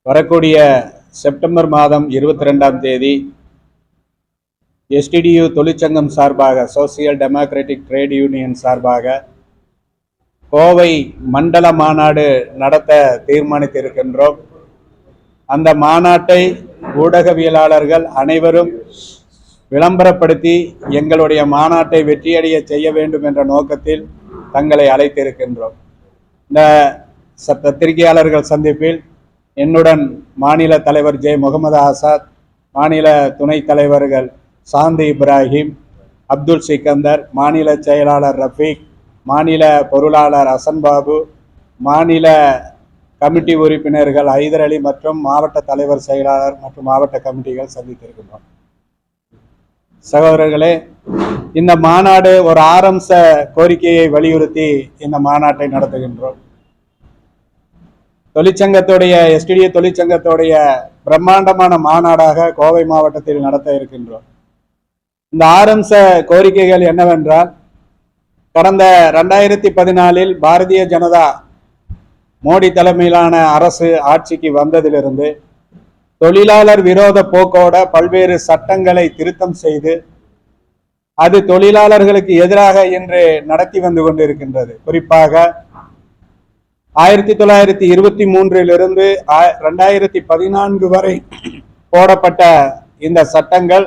வரக்கூடிய செப்டம்பர் மாதம் 22ஆம் தேதி STDU தொழிற்சங்கம் சார்பாக சோசியல் டெமோக்ராட்டிக் ட்ரேட் யூனியன் சார்பாக கோவை மண்டல மாநாடு நடத்த தீர்மானித்திருக்கின்றோம். அந்த மாநாட்டை ஊடகவியலாளர்கள் அனைவரும் விளம்பரப்படுத்தி எங்களுடைய மாநாட்டை வெற்றியடைய செய்ய வேண்டும் என்ற நோக்கத்தில் தங்களை அழைத்திருக்கின்றோம். இந்த பத்திரிகையாளர்கள் சந்திப்பில் என்னுடன் மாநில தலைவர் ஜே முகமது ஆசாத், மாநில துணைத் தலைவர்கள் சாந்தி இப்ராஹிம், அப்துல் சிக்கந்தர், மாநில செயலாளர் ரஃபீக், மாநில பொருளாளர் ஹசன்பாபு, மாநில கமிட்டி உறுப்பினர்கள் ஐதர் அலி மற்றும் மாவட்ட தலைவர் செயலாளர் மற்றும் மாவட்ட கமிட்டிகள் சந்தித்திருக்கின்றோம். சகோதரர்களே, இந்த மாநாடு ஒரு ஆரம்ப கோரிக்கையை வலியுறுத்தி இந்த மாநாட்டை நடத்துகின்றோம். தொழிற்சங்கத்துடைய STDU தொழிற்சங்கத்துடைய பிரம்மாண்டமான மாநாடாக கோவை மாவட்டத்தில் நடத்த இருக்கின்றோம். இந்த ஆரம்ப கோரிக்கைகள் என்னவென்றால், கடந்த 2014 பாரதிய ஜனதா மோடி தலைமையிலான அரசு ஆட்சிக்கு வந்ததிலிருந்து தொழிலாளர் விரோத போக்கோட பல்வேறு சட்டங்களை திருத்தம் செய்து அது தொழிலாளர்களுக்கு எதிராக இன்று நடத்தி வந்து கொண்டிருக்கின்றது. குறிப்பாக 1923 2014 வரை போடப்பட்ட இந்த சட்டங்கள்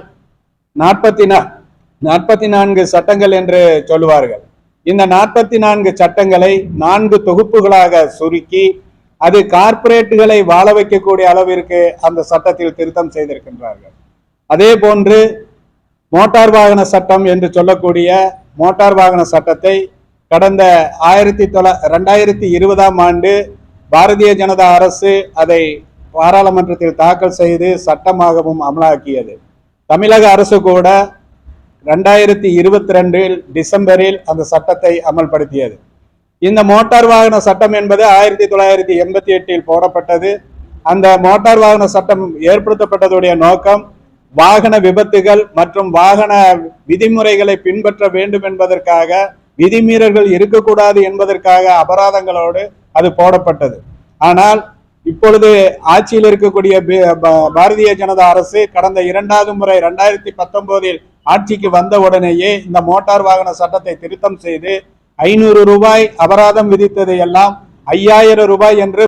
44 சட்டங்கள் என்று சொல்லுவார்கள். இந்த 44 சட்டங்களை 4 தொகுப்புகளாக சுருக்கி அது கார்ப்பரேட்டுகளை வாழ வைக்கக்கூடிய அளவிற்கு அந்த சட்டத்தில் திருத்தம் செய்திருக்கின்றார்கள். அதே போன்று மோட்டார் வாகன சட்டம் என்று சொல்லக்கூடிய மோட்டார் வாகன சட்டத்தை கடந்த 2020ஆம் ஆண்டு பாரதிய ஜனதா அரசு அதை பாராளுமன்றத்தில் தாக்கல் செய்து சட்டமாகவும் அமலாக்கியது. தமிழக அரசு கூட 2022 டிசம்பரில் அந்த சட்டத்தை அமல்படுத்தியது. இந்த மோட்டார் வாகன சட்டம் என்பது 1988 போடப்பட்டது. அந்த மோட்டார் வாகன சட்டம் ஏற்படுத்தப்பட்டதுடைய நோக்கம் வாகன விபத்துகள் மற்றும் வாகன விதிமுறைகளை பின்பற்ற வேண்டும் என்பதற்காக, விதிமீறல்கள் இருக்கக்கூடாது என்பதற்காக அபராதங்களோடு அது போடப்பட்டது. ஆனால் இப்பொழுது ஆட்சியில் இருக்கக்கூடிய பாரதிய ஜனதா அரசு கடந்த 2வது முறை 2019 ஆட்சிக்கு வந்த உடனேயே இந்த மோட்டார் வாகன சட்டத்தை திருத்தம் செய்து 500 ரூபாய் அபராதம் விதித்ததை எல்லாம் 5000 ரூபாய் என்று